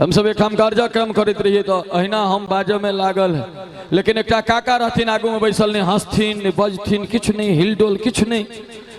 हम सब एक काम कार्यक्रम करते रहिए तो अहिना हम बाजो में लागल है, लेकिन एक काका रहथिन आगू में बैसल नहीं, हंसथिन बजथिन, किछ नहीं, हिलडोल किछ नहीं।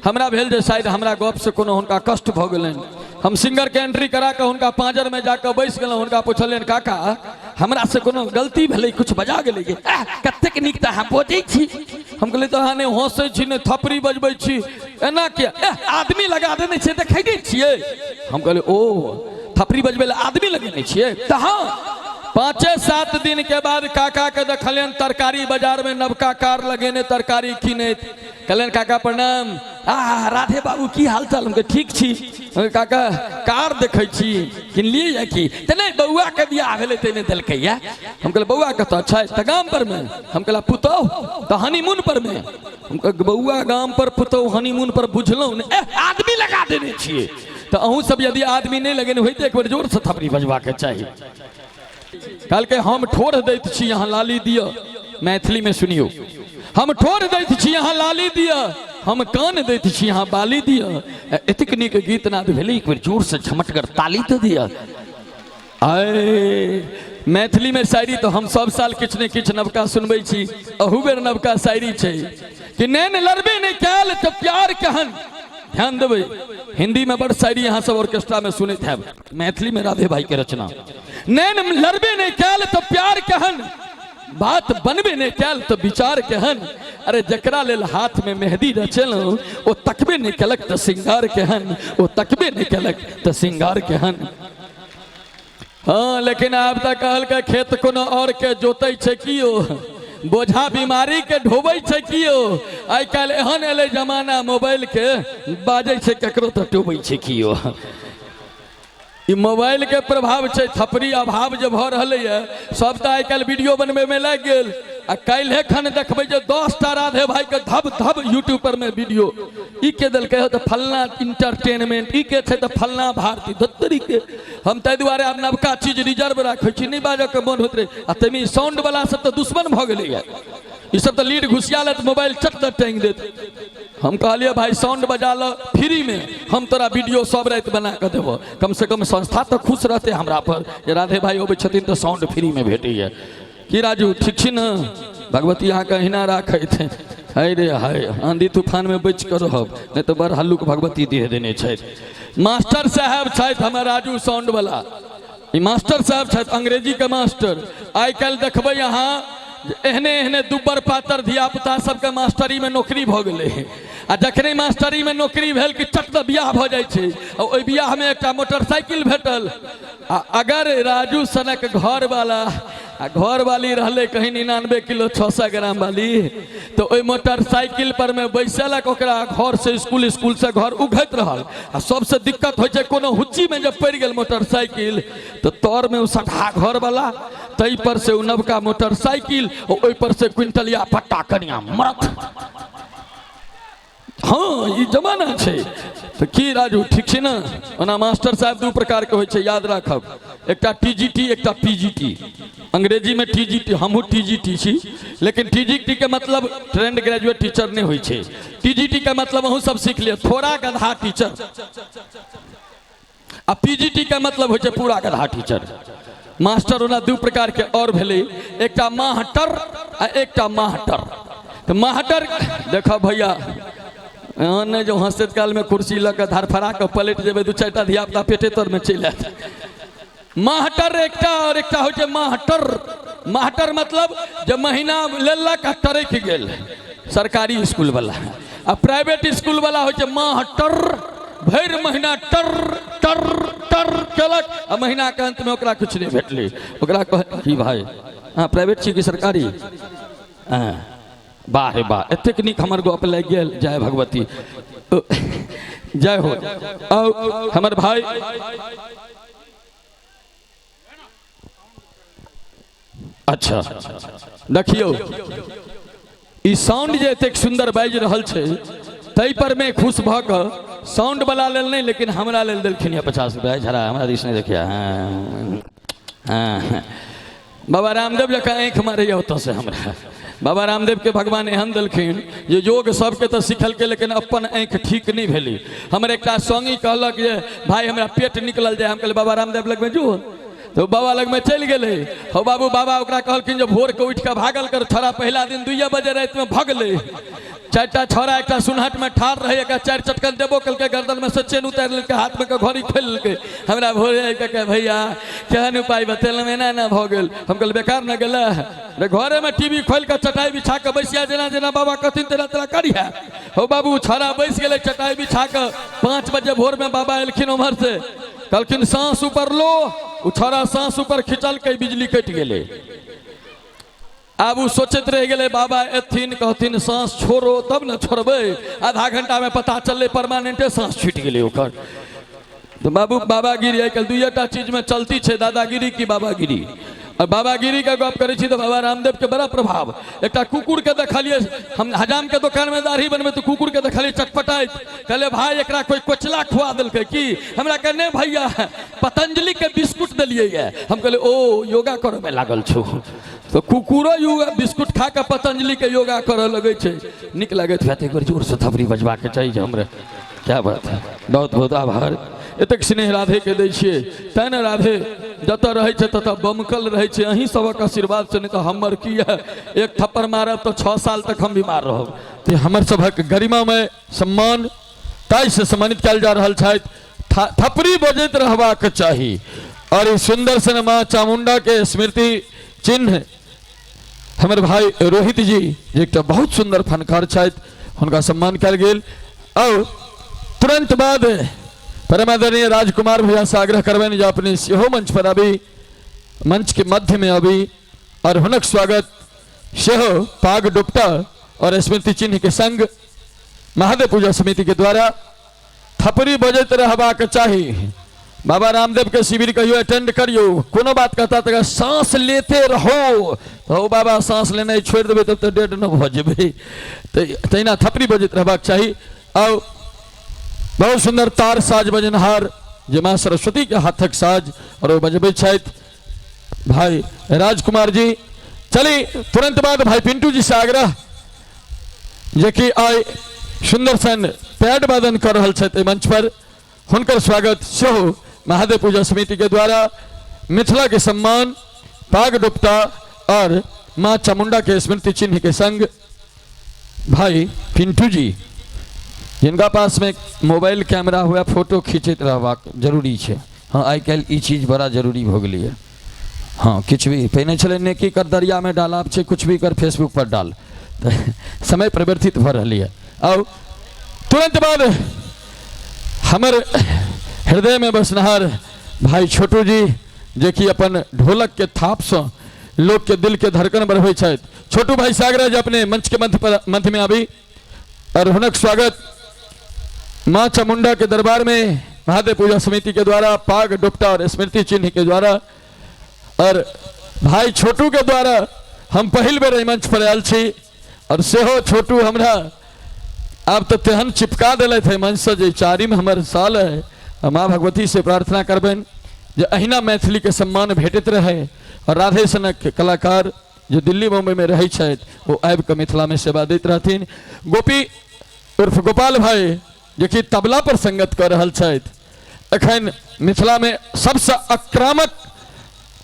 हमरा भेल जे शायद हमरा गप से कोनो हुनका कष्ट भ गेलनि। हम सिंगर के एंट्री करा के हुनका पांजर में जाकर बैस गेलहुं। हुनका पूछलियनि काका हमरा से कोनो गलती भेलै, कुछ बजा गेलै गे? कतेक नीक त अहाँ बजै छी। हम कहलिए तो अहाँ ने हंसै छी ने थपरी बजबै छी, एना किया? आदमी लगा देने छै, देखै नहि छियै? हम कहलिए ओ थपरी बजबै ला आदमी लगेने छियै? त हाँ। 5-7 दिन के बाद काका के देखलियन तरकारी बाजार में नवका कार लगेने तरकारी किने। कहलन काका प्रणाम। राधे बाबू की हाल चाल? हम ठीक छी। काका कार देखै छी किनलिए या की? त नहीं बउआ के बियाह भेलै तेने देलकै या। हम कहले बउआ कतऽ छै? त गाम पर में। हम कहला पुतौ त हनीमून पर में। हम कह बउआ गाम पर पुतौ हनीमून पर बुझलौ ने? आदमी लगा देने छियै। त अहूँ सब यदि आदमी नहीं लगेने होइते एक बार जोर से थपड़ी बजवा के चाहिए। कल के हम ठोर दैत छी यहाँ लाली दिया, मैथिली में सुनियो। हम ठोर दैत छी यहाँ लाली दिया, हम कान दैत छी यहाँ बाली दिया। एतेक नीक गीत नाद भेलै, एक बेर जोर से झमटगर ताली तो दिया। आए मैथिली में शायरी तो हम सब साल किछ ने किछ नवका सुनबै छी। अहू बेर नवका शायरी छै कि नैन लड़बे ने कैल तो प्यार कहन। ध्यान देबै, हिंदी में बड़ शायरी यहाँ सब ऑर्केस्ट्रा में सुनते हैं, मैथिली में राधे भाई के रचना। नैन लड़बे ने कैल तो प्यार कहन, बात बनबे ने कैल तो विचार कहन। अरे जकरा लेल हाथ में मेहंदी रचलौं ओ तकबे ने केलक तो सिंगार कहन, ओ तकबे ने केलक तो सिंगार कहन। हाँ लेकिन आब तक कहल के खेत कोनो और के जोतै छै कियो, बोझा बीमारी के ढोबै छै कियो। आइ काल्हि एहन एलै जमाना मोबाइल के, बाजै छै केकरो तो टोबै छै कियो। ई मोबाइल के प्रभाव छै, थपरी अभाव जे भ रहलै है। सब त आइ काल्हि वीडियो बनबै में लागि गेल। आ काल्हि खन देखबै जे 10 टा राधे भाई के धब धब यूट्यूब पर में वीडियो। ई के देलकै तो फलना इंटरटेनमेंट, ई के छै तो फलना भारती दत्तरी के। हम तै दुआरे आब नवका चीज रिजर्व राखै छी, नहीं बाजऽ के मन होत रहे। आ तमी साउंड वाला सब तो दुश्मन भ गेलै है। ई सब तो लीड घुसिया लेत, मोबाइल चट दे टांग देत। हम कहलिए भाई साउंड बजा ल फ्री में, हम तोरा वीडियो सब रात बना के देबो। कम से कम संस्था तो खुश रहते हमरा पर जे राधे भाई अबै छथिन तो साउंड फ्री में भेटैया। की राजू ठीक छी न? भगवती यहाँ के अहिना राखै थे। हाय रे हाय, आंधी तूफान में बच कर रहब, नहीं तो बड़ हल्लुक भगवती दे देने छै। मास्टर साहब छथि हमर राजू साउंड वाला। ई मास्टर साहब छथि, अंग्रेजी के मास्टर। आइ काल्हि देखबै यहाँ एहने एहने दुब्बर पातर धिया पुता सबके मास्टरी में नौकरी भ गेलै। आ जखने मास्टरी में नौकरी भेल कि चट द बियाह भ जाइ छै। आ ओहि बियाह में एकटा मोटरसाइकिल भेटल। आ अगर राजू सनक घर वाला आ घर वाली रहले कहीं 99 किलो 600 ग्राम वाली, तो ओहि मोटरसाइकिल पर में बैसलक, ओकरा घर से स्कूल, स्कूल से घर उघैत रहल। आ सबसे दिक्कत होइ छै कोनो हुच्ची में जब पड़ गेल मोटरसाइकिल तो तौर में उ सठा घर वाला, तई पर से उ नवका मोटरसाइकिल, ओहि पर से क्विंटलिया पट्टा कनिया मरत। हाँ ये जमाना छै। तो की राजू ठीक छै ना? ओना मास्टर साहब दू प्रकार के होइ छै, याद राखब। एकटा टीजीटी, एकटा पीजीटी। अंग्रेजी में टीजीटी, हमहू टीजीटी छी, लेकिन टीजीटी के मतलब ट्रेंड ग्रेजुएट टीचर नहीं होइ छै। टीजीटी के मतलब अहू सब सीख लिया, थोड़ा गधा टीचर। आ पीजीटी के मतलब होइ छै पूरा गधा टीचर। मास्टर ओना दू प्रकार के और भेलै, एकटा माहटर आ एकटा माहटर। तो माहटर देखो भैया, नहीं जो हंसत काल में कुर्सी लग धरफड़ा के पलट जेबे, 2-4 टा धिया पुता पेटे तर में चल आयत। माहटर एकटा और एकटा हो छै माहटर। माहटर मतलब जब महीना लेलक आ टरक गेल, सरकारी स्कूल वाला। आ प्राइवेट स्कूल वाला हो छै माहटर, भर महीना टर टर टर केलक, आ महीना के अंत में ओकरा कुछ नहीं भेटले। ओकरा कह की भाई हाँ प्राइवेट छी कि सरकारी? हाँ वाह रे वाह, एतेक नीक हमर गप लग गेल। जय भगवती, जय हो। हमर भाई अच्छा देखियो, ई साउंड जे एतेक सुंदर बाजि रहल छै, तई पर मैं खुश भ क साउंड वाला लेल नहीं, लेकिन हमरा लेल देलखिन 50 रुपया। झरा हमरा दिस नहीं देखिया। हाँ बाबा रामदेव जका आँख मारे ओत से हमरा। बाबा रामदेव के भगवान एहन देलखिन जे योग सबके तो सिखल के, लेकिन अपन आँख ठीक नहीं भेली। हमर एक संगी कहलक जे भाई हमरा पेट निकलल जाए। हम कहले बाबा रामदेव लगमे जो, तो बाबा लग में चल गए हो बाबू। बाबा ओकरा कहलखिन जो भोर के उठ के भागल कर छोरा, पहला दिन 2 बजे रात में भगले। 4टा छोरा एक सुनहट में ठाड़ रहे, 4 चटकन देबो कल के गर्दन में से चेन उतार लेके, हाथ में के घड़ी खोल के हमरा भोरे के भैया केहन उपाय बतेल में ना भ गेल। हम कल बेकार न गेला रे, घरे में टीवी खोल के चटाई बिछा के बैसिया, जेना जेना बाबा कथिन तेना तेना करिया। हो बाबू छोरा बैस गेले चटाई बिछा के। 5 बजे भोर में बाबा एलखिन उम्हर से, कहलखिन सांस ऊपर लो। उ छोरा सांस ऊपर खिंचल के बिजली कट गेले। अब वो सोचत रह गए बाबा एथिन कहथिन सांस छोड़ो तब न छोड़बे। आधा घंटा में पता चलले परमानेंटे सांस छूट गए ओकर। तो बाबागिरी आजकल 2टा चीज में चलती है, दादागिरी की बाबागिरी। और बाबागिरी का गप करे तो बाबा रामदेव के बड़ा प्रभाव। एक कुकुर के देखलिए, हम हजाम के दुकान में दाढ़ी बनबे तो कुकुर के देखलिए चटपटाइत, कहले भाई एकरा कोई कोचला खुआ दिलके की? हमरा कहने भैया पतंजलि के बिस्कुट दिलिए है। हम कहले ओ योगा करे में लागल छो। तो कुकुरो योगा बिस्कुट खा के पतंजलि के योगा करे लगे छे, निक लगे। एक बार जोर से थपड़ी बजवा के चाहिए हमरा। क्या बात है, बहुत बहुत आभार। एतक स्नेह राधे के दै छियै, तैं ने राधे जतऽ रहै छै ततऽ बमकल रहै छै। अहीं सबक आशीर्वाद से, नहीं तो हमर की है, एक थप्पड़ मारब तो 6 साल तक हम बीमार रहब। तो हमर सबक गरिमा में सम्मान ताई से सम्मानित कयल जा रहल छथि। थपड़ी बजैत रहबाक चाही। और इस सुंदर सन माँ चामुंडा के स्मृति चिन्ह हमर भाई रोहित जी जे एक बहुत सुंदर फनकार छथि, हुनका सम्मान कयल गेल। और तुरंत बाद परमादरणीय राजकुमार भैया से आग्रह करबनि जो अपने सेहो मंच पर अभी, मंच के मध्य में अभी, और हुनक स्वागत सेहो पाग डुपटा और स्मृति चिन्ह के संग महादेव पूजा समिति के द्वारा थपड़ी बजैत रहबाक चाही। बाबा रामदेव के शिविर कहियो अटेंड करियो, कोनो बात कहता तो सांस लेते रहो। तो बाबा सांस लेना छोड़ देवे तब तो डेड न भ जेबे। तहिना थपड़ी बजैत रहबाक चाही। और बहुत सुंदर तार साज बजनहार जे माँ सरस्वती के हाथक साज, और वो बजबे छथि भाई राजकुमार जी। चली तुरंत बाद भाई पिंटू जी से आग्रह जे कि आइ सुंदर सन पैड वादन कर रहल छथि मंच पर, हुनकर स्वागत सेहो महादेव पूजा समिति के द्वारा मिथिला के सम्मान पाग डुपटा और माँ चामुंडा के स्मृति चिन्ह के संग भाई पिंटू जी, जिनका पास में मोबाइल कैमरा हुआ फोटो खींचते रहबाक जरूरी है। हाँ आई कल ई चीज बड़ा जरूरी हो गई है। हाँ किछ भी पहने चले नेकी कर दरिया में डाल, आप कुछ भी कर फेसबुक पर डाल, तो समय परिवर्तित हो रही है। और तुरंत बाद हमर हृदय में बसनहार भाई छोटू जी जे कि अपन ढोलक के थाप से लोग के दिल के धड़कन बढ़बे छथि। छोटू भाई से आग्रह अपने मंच के मध्य में अभी, और हुनक स्वागत माँ चामुंडा के दरबार में महादेव पूजा समिति के द्वारा पाग डुपटा और स्मृति चिन्ह के द्वारा, और भाई छोटू के द्वारा हम पहल बेर मंच पर आयल छी। और सेहो छोटू हमरा अब तो तेहन चिपका दिले थे मंच से जे 4वीं हमर साल है। माँ भगवती से प्रार्थना करबनि जे अहिना मैथिली के सम्मान भेटत रहे। और राधे सनक कलाकार जो दिल्ली बम्बई में रहे छथि वो आबि के मिथिला में सेवा दैत रहथिन। गोपी उर्फ गोपाल भाई जे कि तबला पर संगत कर रहल छथि, एखन मिथिला में सबसे आक्रामक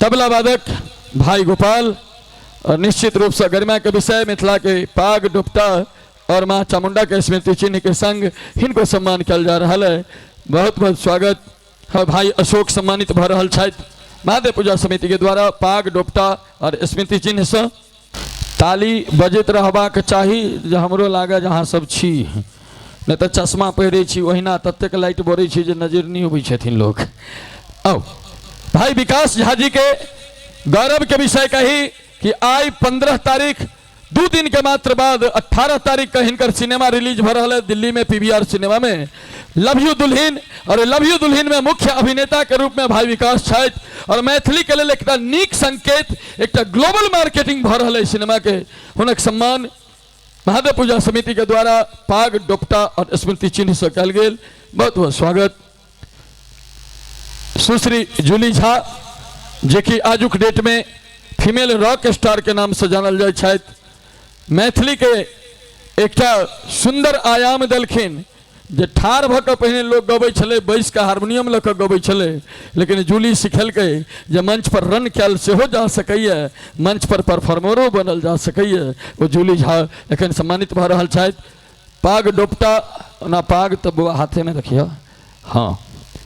तबला वादक भाई गोपाल। और निश्चित रूप से गरिमा के विषय मिथिला के पाग डुपटा और माँ चामुंडा के स्मृति चिन्ह के संग हिनको सम्मान कल जा रहा है। बहुत बहुत स्वागत है। भाई अशोक सम्मानित भ रहल छथि महादेव पूजा समिति के द्वारा पाग डुपटा और स्मृति चिन्ह से। ताली बजैत रहबाक चाही जे हमरो लागे जहाँ सब छी, नहीं तो चश्मा पहिरे छी ओहिना ततेक लाइट बोरे छी जे नजर नहीं अबै छथिन लोग। आओ भाई विकास झा जी के गौरव के विषय कही कि आई 15 तारीख 2 दिन के मात्र बाद 18 तारीख का हिनकर सिनेमा रिलीज भ रहा है दिल्ली में पीवीआर सिनेमा में, लव यू दुल्हन। और लव यू दुल्हन में मुख्य अभिनेता के रूप में भाई विकास छथि। और मैथिली के लिए एक नीक संकेत, एक ग्लोबल मार्केटिंग भ रहा है सिनेमा के। हुनक सम्मान महादेव पूजा समिति के द्वारा पाग डुपटा और स्मृति चिन्ह से कल गेल। बहुत बहुत स्वागत। सुश्री जूली झा जे कि आजुक डेट में फीमेल रॉक स्टार के नाम से जानल जाय छथि, मैथिली के एक सुंदर आयाम देलखिन। जे ठार भऽ कऽ पहिने लोग गबै छलै, बैस कऽ हारमोनियम लऽ कऽ गबै छलै, लेकिन जूली सिखेलकै जे मंच पर रन कयल सेहो जा सकैए, मंच पर परफॉर्मरो बनल जा सकैए। ओ जूली झा एखन सम्मानित भऽ रहल छथि। पाग डोपटा ना पाग तो बुआ हाथे में रखिए। हाँ,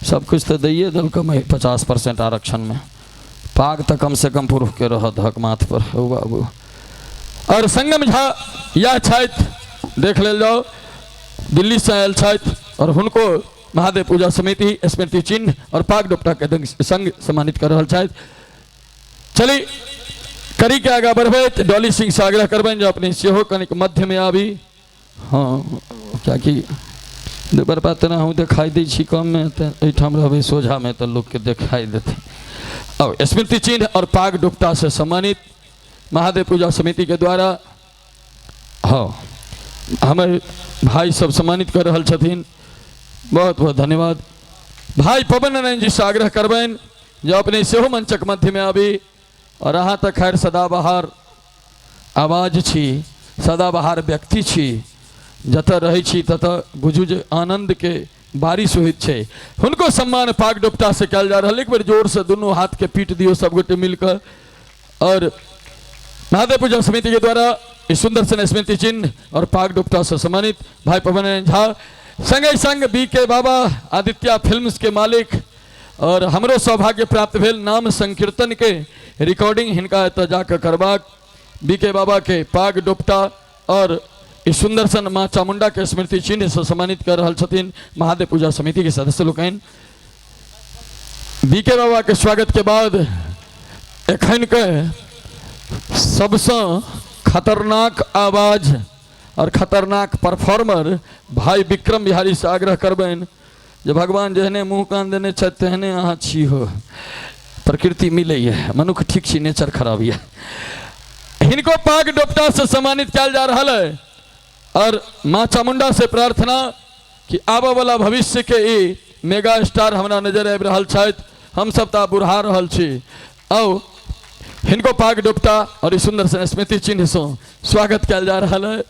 सब कुछ तो दैए दिलको 50% आरक्षण में, पाग तो कम से कम पुरुष के रह हक माथ पर हो बाबू। और संगम झा या छथि, देख ले जाओ, दिल्ली से आयल छथि और हुनको महादेव पूजा समिति स्मृति चिन्ह और पाग डोपटा के संग सम्मानित कर रहा छथि। चली करी के आगा बढ़बे, डॉली सिंह से आग्रह करबनि जो अपने सेहो कनिक मध्य में आबी। हाँ, क्या कि बर्बाद तेना हूँ दिखाई दी छी कम में, तो एठाम रहबे सोझा में तो लोग के दिखाई देते। और स्मृति चिन्ह और पाग डुपटा से सम्मानित महादेव पूजा समिति के द्वारा हाँ हमें भाई सब सम्मानित कर रहल छथिन। बहुत बहुत धन्यवाद। भाई पवन नारायण जी से आग्रह करबनि जो अपने सेहो मंचक मध्य में आबी। और अहाँ तो खैर सदाबहार आवाज छी, सदाबहार व्यक्ति छी, जतऽ रहै छी ततऽ बुझू जे आनंद के बारिश होइत छै। हुनको सम्मान पाग डोपटा से कयल जा रहल। एक बेर जोर से दोनों हाथ के पीट दियो सब गोटे मिलकर। और महादेव पूजा समिति के द्वारा इस सुंदर सन स्मृति चिन्ह और पाग डोपटा से सम्मानित भाई पवन झा, संगे संग बीके बाबा आदित्य फिल्म्स के मालिक। और हमरो सौभाग्य प्राप्त भेल नाम संकीर्तन के रिकॉर्डिंग हिनका एतऽ जाकर करबाक। बीके बाबा के पाग डोपटा और इस सुंदर सन माँ चामुंडा के स्मृति चिन्ह से सम्मानित कर रहल छथिन महादेव पूजा समिति के सदस्य लोकनि। बीके बाबा के स्वागत के बाद एखन के सबसे खतरनाक आवाज और खतरनाक परफॉर्मर भाई विक्रम बिहारी से आग्रह करबनि जे भगवान जहने मुँह कान देने छथि तेहने अहाँ छी हो। प्रकृति मिलैए, मनुख ठीक छी, नेचर खराब है। हिनको पाग डोपटा से सम्मानित कयल जा रहा है। और माँ चामुंडा से प्रार्थना कि आबे वाला भविष्य के ई मेगा स्टार हमरा नजर आबि रहल छथि। हम सब तो बुढ़ा रहल छी। आओ हिनको पाग डोपटा और इस सुंदर सन स्मृति चिन्ह से स्वागत कयल जा रहा है।